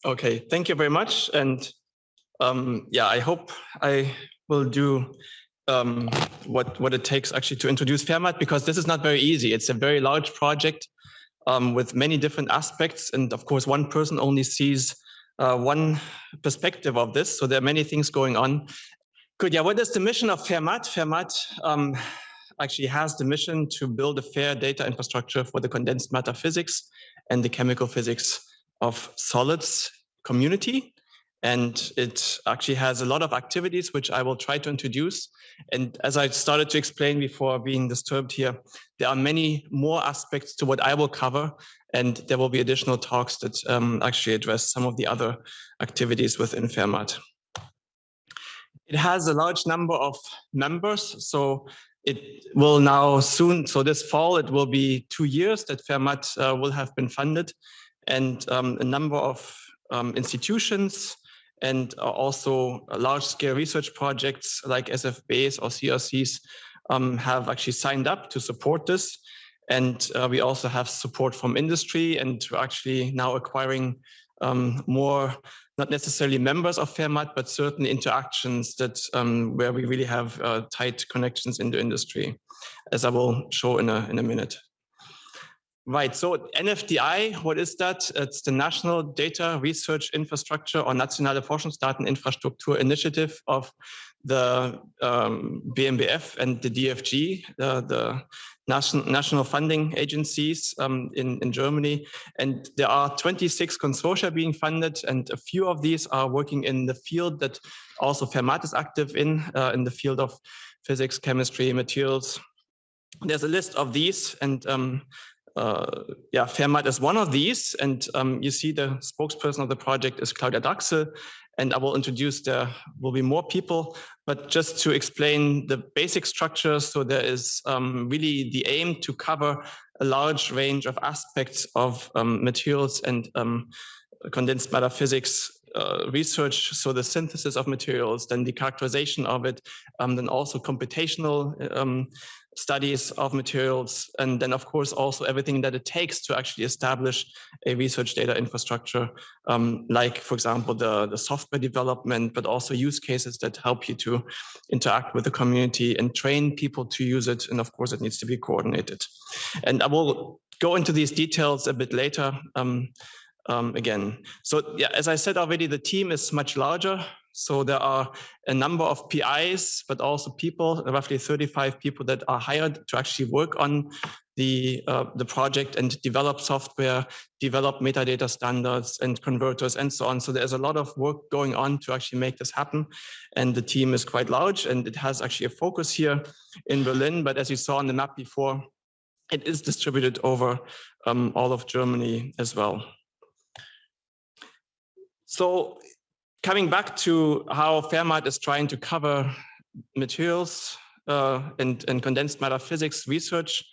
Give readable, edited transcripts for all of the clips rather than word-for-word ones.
Okay, thank you very much. And yeah, I hope I will do what it takes actually to introduce FAIRmat, because this is not very easy. It's a very large project with many different aspects. And of course, one person only sees one perspective of this. So there are many things going on. Good. Yeah, what is the mission of FAIRmat? FAIRmat actually has the mission to build a fair data infrastructure for the condensed matter physics and the chemical physics of solids community. And it actually has a lot of activities, which I will try to introduce. And as I started to explain before being disturbed here, there are many more aspects to what I will cover. And there will be additional talks that actually address some of the other activities within FAIRmat. It has a large number of members. So it will now soon, so this fall, it will be 2 years that FAIRmat will have been funded. And a number of institutions and also large-scale research projects like SFBs or CRCs have actually signed up to support this. And we also have support from industry, and we're actually now acquiring more, not necessarily members of FAIRmat, but certainly interactions that where we really have tight connections in the industry, as I will show in a minute. Right, so NFDI, what is that? It's the National Data Research Infrastructure or Nationale Forschungsdateninfrastruktur Initiative of the BMBF and the DFG, the national funding agencies in Germany. And there are 26 consortia being funded, and a few of these are working in the field that also FAIRmat is active in the field of physics, chemistry, materials. There's a list of these, and yeah, FAIRmat is one of these, and you see the spokesperson of the project is Claudia Draxel, and I will introduce, there will be more people, but just to explain the basic structure. So there is really the aim to cover a large range of aspects of materials and condensed matter physics research. So the synthesis of materials, then the characterization of it, then also computational studies of materials, and then of course also everything that it takes to actually establish a research data infrastructure, like for example the software development, but also use cases that help you to interact with the community and train people to use it, and of course it needs to be coordinated. And I will go into these details a bit later again. So yeah, as I said already, the team is much larger. So there are a number of PIs, but also people, roughly 35 people that are hired to actually work on the project and develop software, develop metadata standards and converters and so on. So there's a lot of work going on to actually make this happen. And the team is quite large, and it has actually a focus here in Berlin. But as you saw on the map before, it is distributed over all of Germany as well. So coming back to how FAIRmat is trying to cover materials and condensed matter physics research,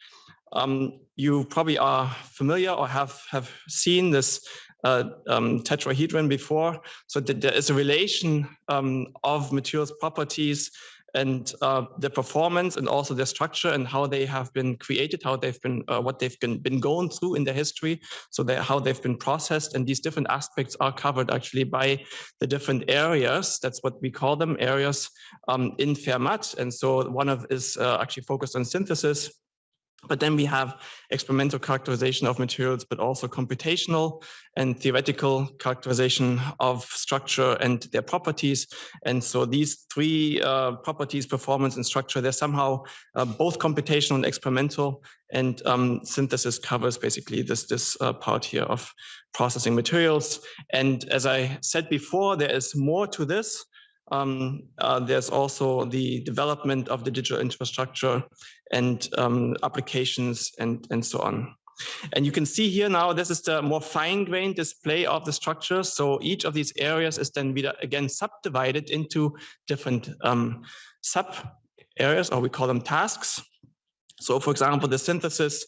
you probably are familiar or have seen this tetrahedron before. So that there is a relation of materials properties and the performance, and also their structure and how they have been created, how they've been, what they've been going through in their history, so how they've been processed. And these different aspects are covered actually by the different areas. That's what we call them, areas in FAIRmat. And so one of is actually focused on synthesis. But then we have experimental characterization of materials, but also computational and theoretical characterization of structure and their properties. And so these three properties, performance and structure, they're somehow both computational and experimental. And synthesis covers basically this part here of processing materials. And as I said before, there is more to this. There's also the development of the digital infrastructure and applications and so on. And you can see here now, this is the more fine-grained display of the structure. So each of these areas is then again subdivided into different sub areas, or we call them tasks. So for example, the synthesis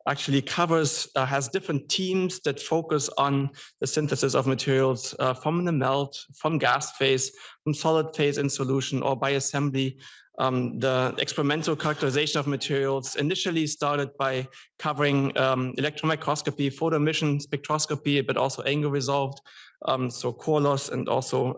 actually covers, has different teams that focus on the synthesis of materials from the melt, from gas phase, from solid phase in solution, or by assembly The experimental characterization of materials initially started by covering electron microscopy, photo emission spectroscopy, but also angle resolved, so core loss, and also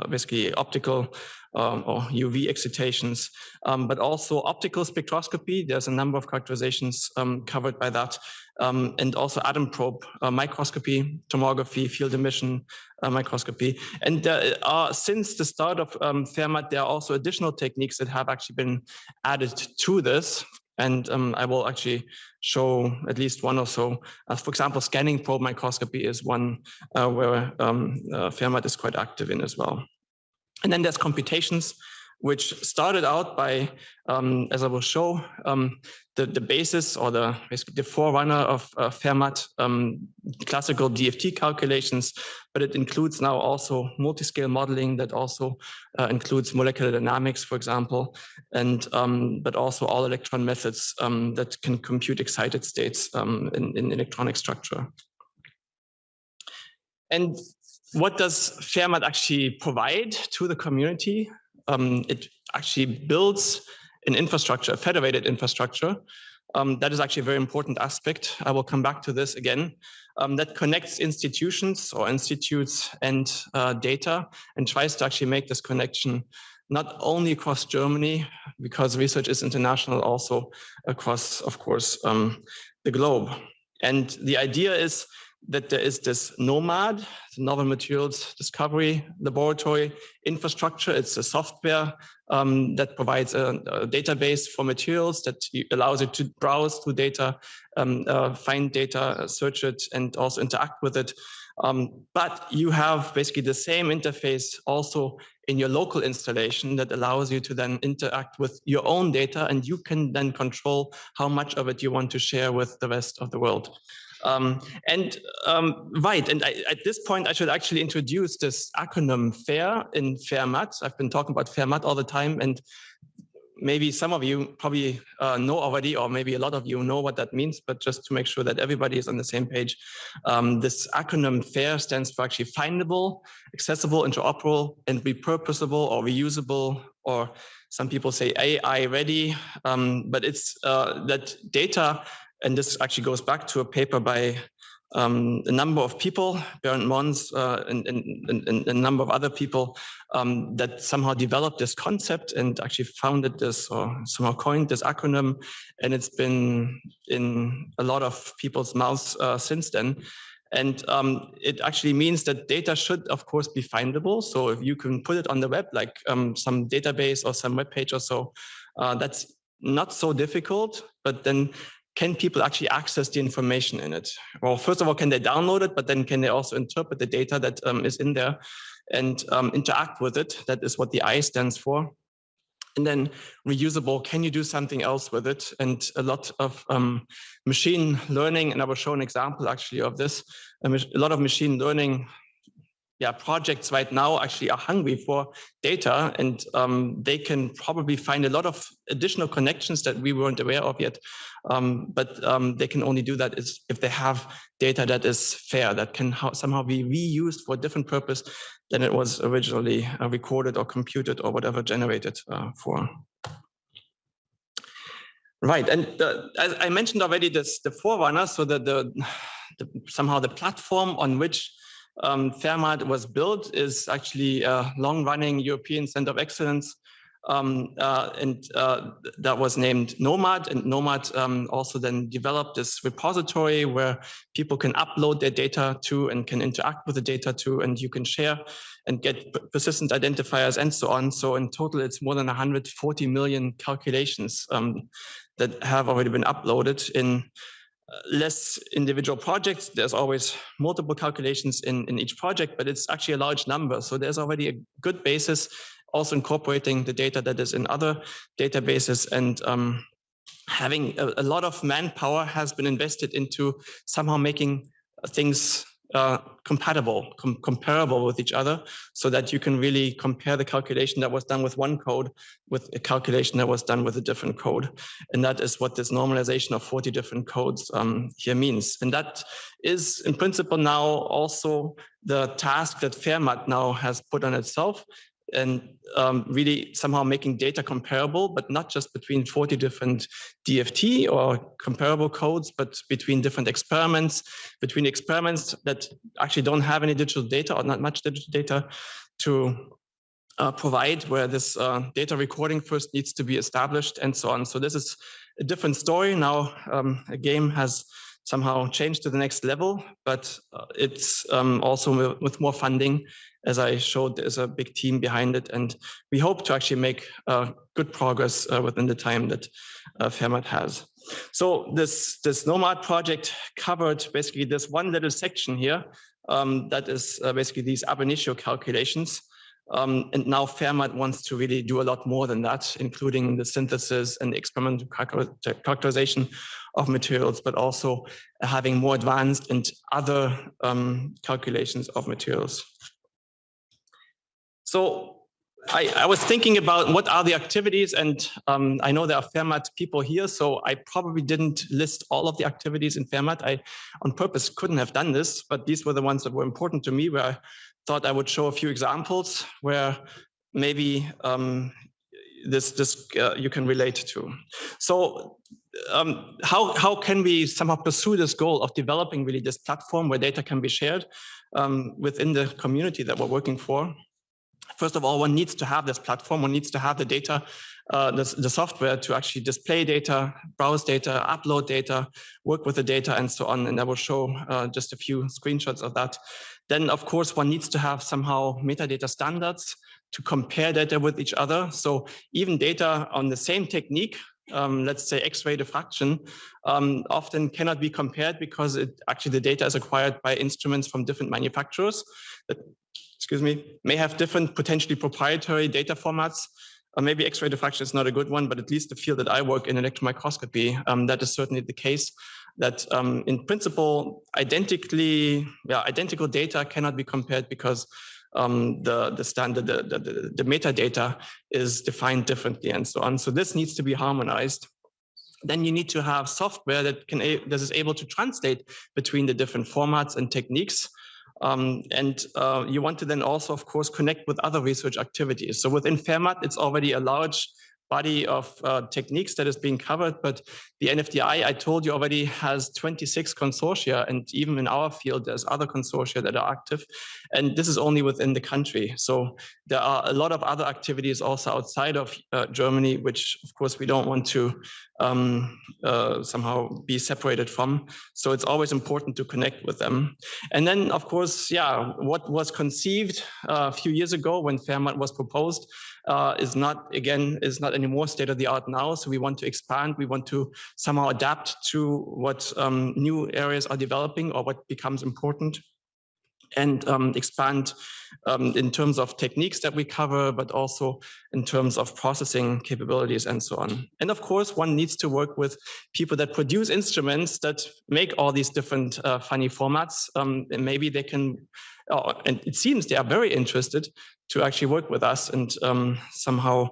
basically optical or UV excitations, but also optical spectroscopy. There's a number of characterizations covered by that, and also atom probe microscopy, tomography, field emission microscopy. And since the start of FAIRmat, there are also additional techniques that have actually been added to this. And I will actually show at least one or so. For example, scanning probe microscopy is one where FAIRmat is quite active in as well. And then there's computations, which started out by, as I will show, the basis or basically the forerunner of FAIRmat, classical DFT calculations, but it includes now also multi-scale modeling that also includes molecular dynamics, for example, and but also all electron methods that can compute excited states in electronic structure. And what does FAIRmat actually provide to the community? It actually builds an infrastructure, a federated infrastructure. That is actually a very important aspect. I will come back to this again. That connects institutions or institutes and data, and tries to actually make this connection not only across Germany, because research is international, also across, of course, the globe. And the idea is that there is this NOMAD, the Novel Materials Discovery Laboratory infrastructure. It's a software that provides a database for materials that allows you to browse through data, find data, search it, and also interact with it. But you have basically the same interface also in your local installation that allows you to then interact with your own data, and you can then control how much of it you want to share with the rest of the world. Right, and at this point, I should actually introduce this acronym FAIR in FAIRmat. I've been talking about FAIRmat all the time, and maybe some of you probably know already, or maybe a lot of you know what that means, but just to make sure that everybody is on the same page, this acronym FAIR stands for actually findable, accessible, interoperable, and repurposable or reusable, or some people say AI ready, but it's that data. And this actually goes back to a paper by a number of people, Bernd Mons and a number of other people that somehow developed this concept and actually founded this or somehow coined this acronym. And it's been in a lot of people's mouths since then. And it actually means that data should, of course, be findable. So if you can put it on the web, like some database or some web page or so, that's not so difficult, but then can people actually access the information in it? Well, first of all, can they download it, but then can they also interpret the data that is in there and interact with it? That is what the I stands for. And then reusable, can you do something else with it? And a lot of machine learning, and I will show an example actually of this, a lot of machine learning projects right now actually are hungry for data, and they can probably find a lot of additional connections that we weren't aware of yet. But they can only do that if they have data that is fair, that can somehow be reused for a different purpose than it was originally recorded or computed or whatever generated for. Right, and as I mentioned already, the forerunner, so that somehow the platform on which FAIRmat was built is actually a long-running European Center of Excellence, and that was named NOMAD. And NOMAD also then developed this repository where people can upload their data to and can interact with the data to, and you can share and get persistent identifiers and so on. So in total, it's more than 140 million calculations that have already been uploaded in less individual projects. There's always multiple calculations in each project, but it's actually a large number. So there's already a good basis, also incorporating the data that is in other databases, and having a lot of manpower has been invested into somehow making things comparable with each other, so that you can really compare the calculation that was done with one code with a calculation that was done with a different code. And that is what this normalization of 40 different codes here means. And that is in principle now also the task that FAIRmat now has put on itself. and really somehow making data comparable, but not just between 40 different DFT or comparable codes, but between different experiments, between experiments that actually don't have any digital data or not much digital data to provide, where this data recording first needs to be established and so on. So this is a different story. Now a game has somehow changed to the next level, but it's also with more funding. As I showed, there's a big team behind it, and we hope to actually make good progress within the time that FAIRmat has. So this Nomad project covered basically this one little section here, that is basically these ab initio calculations. And now FAIRmat wants to really do a lot more than that, including the synthesis and the experimental characterization of materials, but also having more advanced and other calculations of materials. So I was thinking about what are the activities, and I know there are FAIRmat people here, so I probably didn't list all of the activities in FAIRmat. I, on purpose, couldn't have done this, but these were the ones that were important to me, where I thought I would show a few examples where maybe you can relate to. So how can we somehow pursue this goal of developing really this platform where data can be shared within the community that we're working for? First of all, one needs to have this platform. One needs to have the data, the software to actually display data, browse data, upload data, work with the data, and so on. And I will show just a few screenshots of that. Then, of course, one needs to have somehow metadata standards to compare data with each other. So even data on the same technique, let's say X-ray diffraction, often cannot be compared because actually the data is acquired by instruments from different manufacturers that, excuse me, may have different potentially proprietary data formats. Maybe X-ray diffraction is not a good one, but at least the field that I work in, electron microscopy, that is certainly the case. That in principle, identical data cannot be compared because the standard, the metadata is defined differently and so on. So this needs to be harmonized. Then you need to have software that is able to translate between the different formats and techniques. You want to then also, of course, connect with other research activities. So within FAIRmat, it's already a large body of techniques that is being covered, but the NFDI, I told you already, has 26 consortia, and even in our field, there's other consortia that are active, and this is only within the country. So there are a lot of other activities also outside of Germany, which of course we don't want to somehow be separated from. So it's always important to connect with them. And then, of course, what was conceived a few years ago when FAIRmat was proposed is not anymore state of the art now. So we want to expand. We want to somehow adapt to what new areas are developing or what becomes important, and expand in terms of techniques that we cover, but also in terms of processing capabilities and so on. And of course, one needs to work with people that produce instruments that make all these different funny formats. And maybe they can, and it seems they are very interested to actually work with us and somehow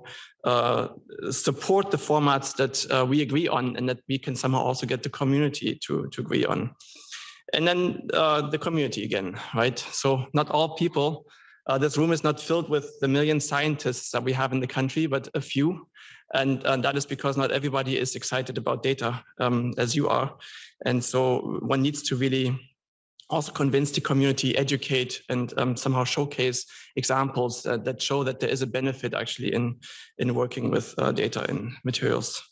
support the formats that we agree on, and that we can somehow also get the community to agree on. And then the community again, right? So not all people, this room is not filled with the million scientists that we have in the country, but a few. And that is because not everybody is excited about data as you are. And so one needs to really also convince the community, educate, and somehow showcase examples that show that there is a benefit actually in working with data and materials.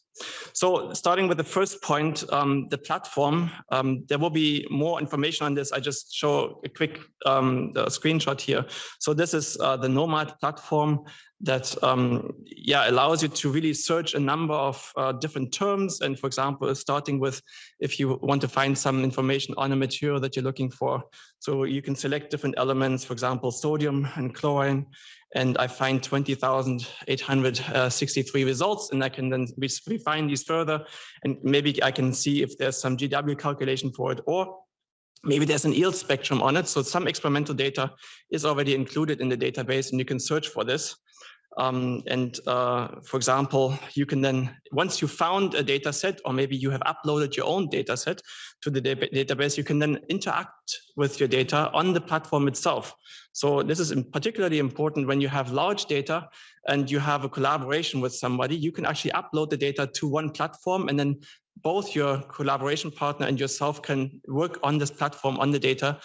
So starting with the first point, the platform, there will be more information on this. I just show a quick screenshot here. So this is the Nomad platform that allows you to really search a number of different terms. And for example, starting with if you want to find some information on a material that you're looking for. So you can select different elements, for example, sodium and chlorine. And I find 20,863 results, and I can then refine these further. And maybe I can see if there's some GW calculation for it, or maybe there's an yield spectrum on it. So some experimental data is already included in the database, and you can search for this. For example, you can then, once you found a data set, or maybe you have uploaded your own data set to the database, you can then interact with your data on the platform itself. So this is particularly important when you have large data and you have a collaboration with somebody. You can actually upload the data to one platform, and then both your collaboration partner and yourself can work on this platform on the data,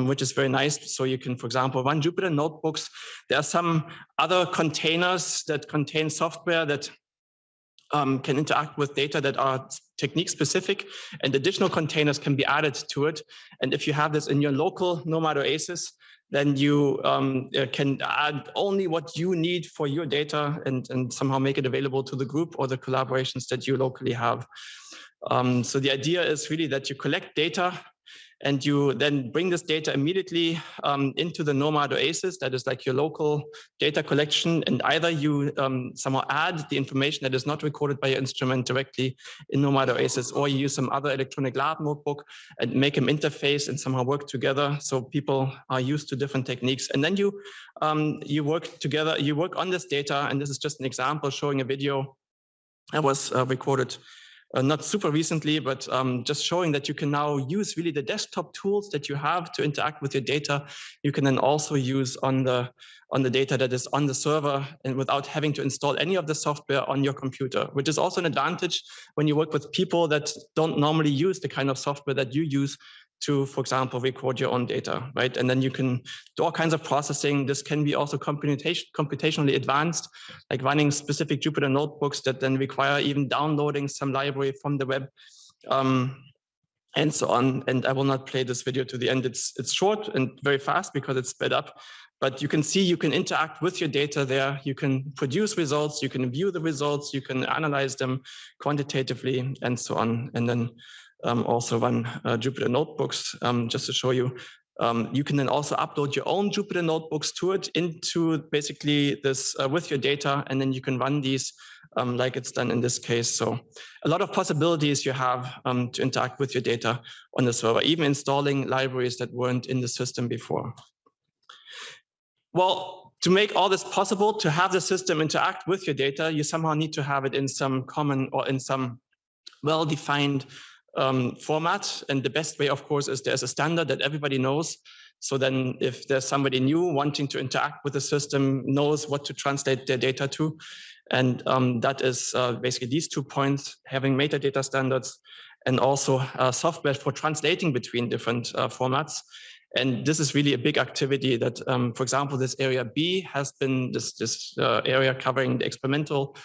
which is very nice. So you can, for example, run Jupyter notebooks. There are some other containers that contain software that can interact with data that are technique specific, and additional containers can be added to it. And if you have this in your local Nomad Oasis, then you can add only what you need for your data and somehow make it available to the group or the collaborations that you locally have. So the idea is really that you collect data and you then bring this data immediately into the Nomad Oasis, that is like your local data collection, and either you somehow add the information that is not recorded by your instrument directly in Nomad Oasis, or you use some other electronic lab notebook and make them interface and somehow work together. So people are used to different techniques, and then you work together, you work on this data, and this is just an example showing a video that was recorded not super recently, but just showing that you can now use really the desktop tools that you have to interact with your data. You can then also use on the data that is on the server, and without having to install any of the software on your computer, which is also an advantage when you work with people that don't normally use the kind of software that you use to, for example, record your own data, right? And then you can do all kinds of processing. This can be also computationally advanced, like running specific Jupyter notebooks that then require even downloading some library from the web, and so on. And I will not play this video to the end. It's short and very fast because it's sped up. But you can see you can interact with your data there. You can produce results. You can view the results. You can analyze them quantitatively and so on. And then also run Jupyter notebooks, just to show you. You can then also upload your own Jupyter notebooks to it, into basically this with your data, and then you can run these like it's done in this case. So a lot of possibilities you have to interact with your data on the server, even installing libraries that weren't in the system before. Well, to make all this possible, to have the system interact with your data, you somehow need to have it in some common or in some well-defined format. And the best way, of course, is there's a standard that everybody knows. So then if there's somebody new wanting to interact with the system, knows what to translate their data to. And that is basically these 2 points, having metadata standards and also software for translating between different formats. And this is really a big activity that, for example, this area B has been this area covering the experimental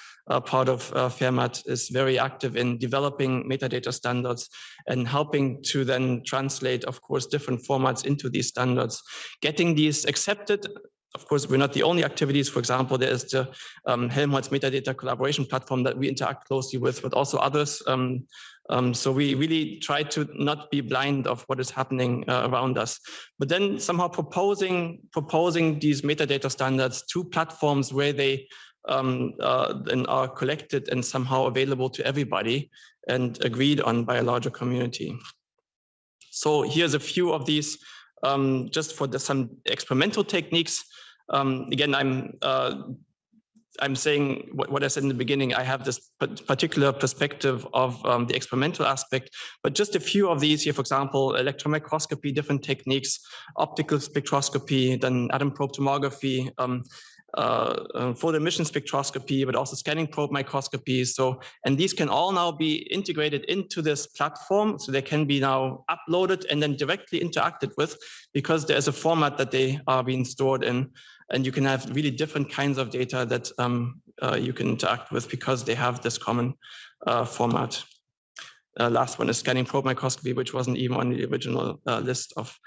part of FAIRmat is very active in developing metadata standards and helping to then translate, of course, different formats into these standards, getting these accepted. Of course, we're not the only activities. For example, there is the Helmholtz metadata collaboration platform that we interact closely with, but also others. So we really try to not be blind of what is happening around us, but then somehow proposing these metadata standards to platforms where they then are collected and somehow available to everybody and agreed on by a larger community. So here's a few of these just for some experimental techniques. Again, I'm saying what I said in the beginning. I have this particular perspective of the experimental aspect, but just a few of these here, for example, electron microscopy, different techniques, optical spectroscopy, then atom probe tomography, photo emission spectroscopy, but also scanning probe microscopy. So, and these can all now be integrated into this platform. So they can be now uploaded and then directly interacted with, because there's a format that they are being stored in. And you can have really different kinds of data that you can interact with because they have this common format. Last one is scanning probe microscopy, which wasn't even on the original list of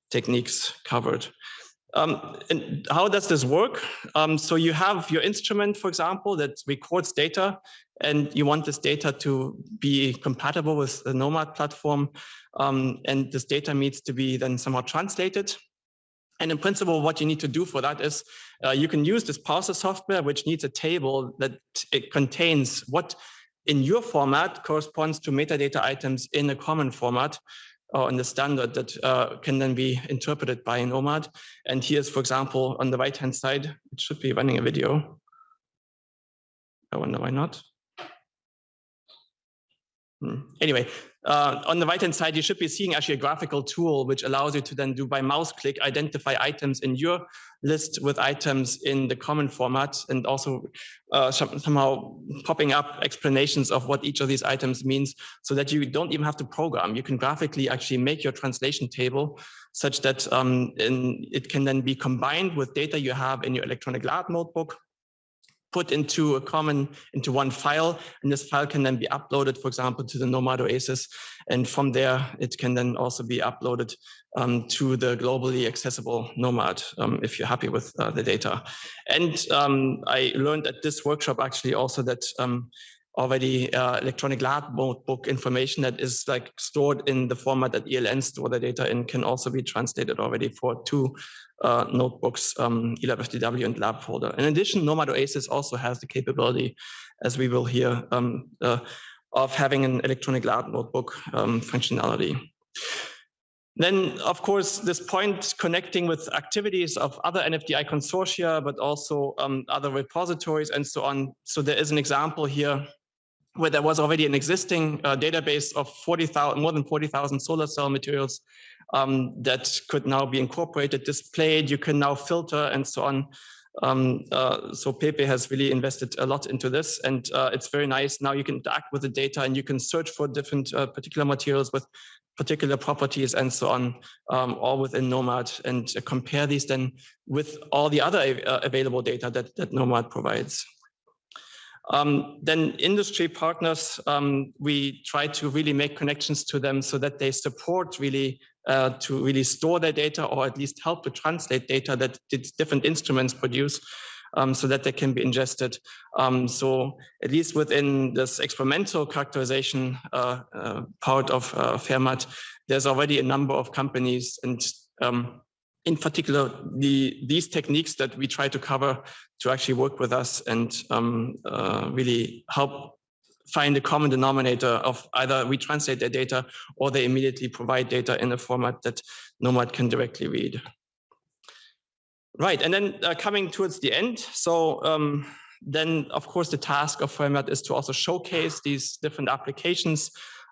techniques covered. And how does this work? So you have your instrument, for example, that records data, and you want this data to be compatible with the Nomad platform. And this data needs to be then somehow translated. And in principle, what you need to do for that is you can use this parser software, which needs a table that it contains what in your format corresponds to metadata items in a common format. or in the standard that can then be interpreted by Nomad. And here's, for example, on the right-hand side, it should be running a video. I wonder why not. Anyway, on the right-hand side, you should be seeing actually a graphical tool which allows you to then do by mouse click, identify items in your list with items in the common format, and also somehow popping up explanations of what each of these items means, so that you don't even have to program. You can graphically actually make your translation table such that it can then be combined with data you have in your electronic lab notebook, put into one file, and this file can then be uploaded, for example, to the Nomad Oasis, and from there it can then also be uploaded to the globally accessible Nomad if you're happy with the data. And I learned at this workshop actually also that already electronic lab notebook information that is like stored in the format that ELN store the data in can also be translated already for two notebooks, ELAB-FDW and lab folder. In addition, Nomad Oasis also has the capability, as we will hear, of having an electronic lab notebook functionality. Then, of course, this point connecting with activities of other NFDI consortia, but also other repositories and so on. So there is an example here where there was already an existing database of more than 40,000 solar cell materials that could now be incorporated, displayed. You can now filter and so on. So Pepe has really invested a lot into this, and it's very nice. Now you can interact with the data and you can search for different particular materials with particular properties and so on, all within Nomad, and compare these then with all the other available data that Nomad provides. Then industry partners, we try to really make connections to them so that they support really to really store their data, or at least help to translate data that different instruments produce, so that they can be ingested. So at least within this experimental characterization part of FAIRmat, there's already a number of companies, and in particular, these techniques that we try to cover to actually work with us and really help find the common denominator of either we translate their data or they immediately provide data in a format that Nomad can directly read. Right, and then coming towards the end. So then, of course, the task of FAIRmat is to also showcase these different applications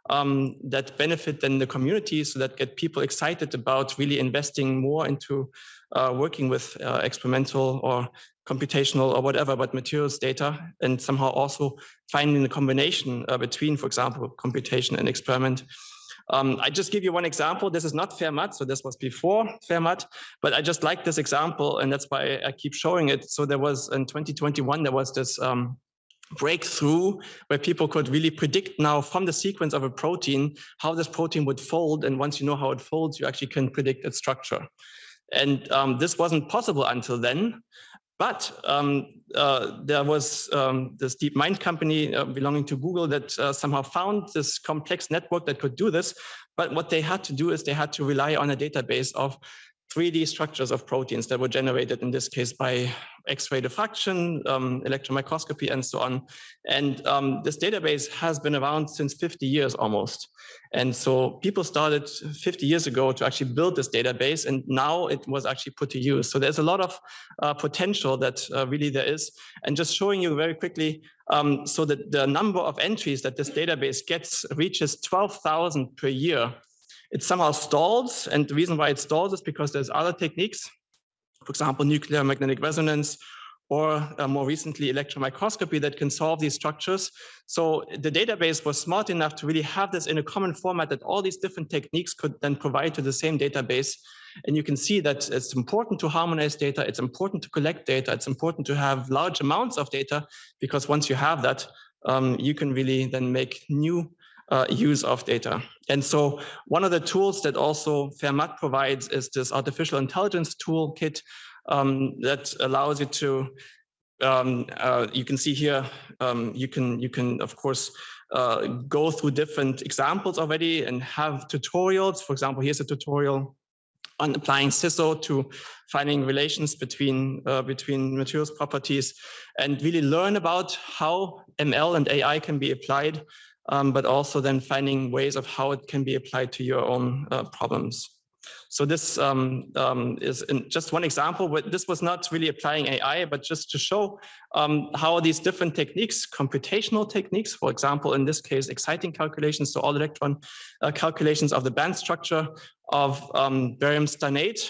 that benefit then the community, so that get people excited about really investing more into working with experimental or computational or whatever, but materials data, and somehow also finding the combination between, for example, computation and experiment. I just give you one example. This is not FAIRmat, so this was before FAIRmat, but I just like this example, and that's why I keep showing it. So there was in 2021, there was this breakthrough where people could really predict now from the sequence of a protein how this protein would fold, and once you know how it folds, you actually can predict its structure. And this wasn't possible until then. But there was this DeepMind company belonging to Google that somehow found this complex network that could do this. But what they had to do is they had to rely on a database of 3D structures of proteins that were generated, in this case, by X-ray diffraction, electron microscopy, and so on. And this database has been around since 50 years almost. And so people started 50 years ago to actually build this database, and now it was actually put to use. So there's a lot of potential that really there is. And just showing you very quickly, so that the number of entries that this database gets reaches 12,000 per year. It somehow stalls, and the reason why it stalls is because there's other techniques, for example, nuclear magnetic resonance, or more recently, electron microscopy, that can solve these structures. So the database was smart enough to really have this in a common format that all these different techniques could then provide to the same database. And you can see that it's important to harmonize data, it's important to collect data, it's important to have large amounts of data, because once you have that, you can really then make new use of data. And so one of the tools that also FAIRmat provides is this artificial intelligence toolkit that allows you to, you can see here, you can of course go through different examples already and have tutorials. For example, here's a tutorial on applying CISO to finding relations between materials properties, and really learn about how ML and AI can be applied but also then finding ways of how it can be applied to your own problems. So this is just one example. This was not really applying AI, but just to show how these different techniques, computational techniques, for example, in this case, exciting calculations, so all electron calculations of the band structure of barium stannate,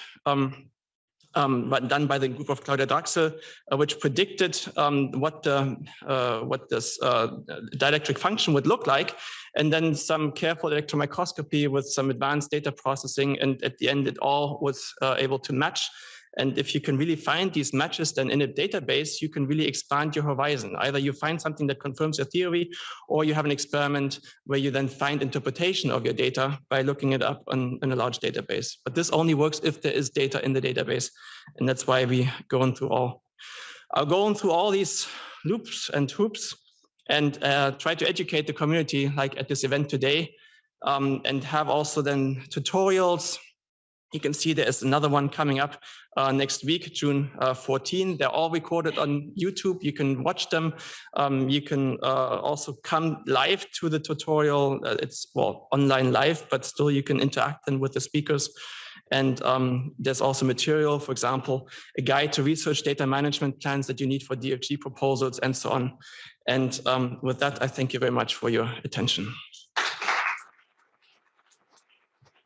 but done by the group of Claudia Draxel, which predicted what this dielectric function would look like, and then some careful electron microscopy with some advanced data processing, and at the end it all was able to match. And if you can really find these matches then in a database, you can really expand your horizon. Either you find something that confirms your theory, or you have an experiment where you then find interpretation of your data by looking it up in a large database. But this only works if there is data in the database. And that's why we going through all these loops and hoops and try to educate the community, like at this event today, and have also then tutorials. You can see there is another one coming up next week, June 14. They're all recorded on YouTube. You can watch them. You can also come live to the tutorial. It's online live, but still you can interact then with the speakers. And there's also material, for example, a guide to research data management plans that you need for DFG proposals and so on. And with that, I thank you very much for your attention.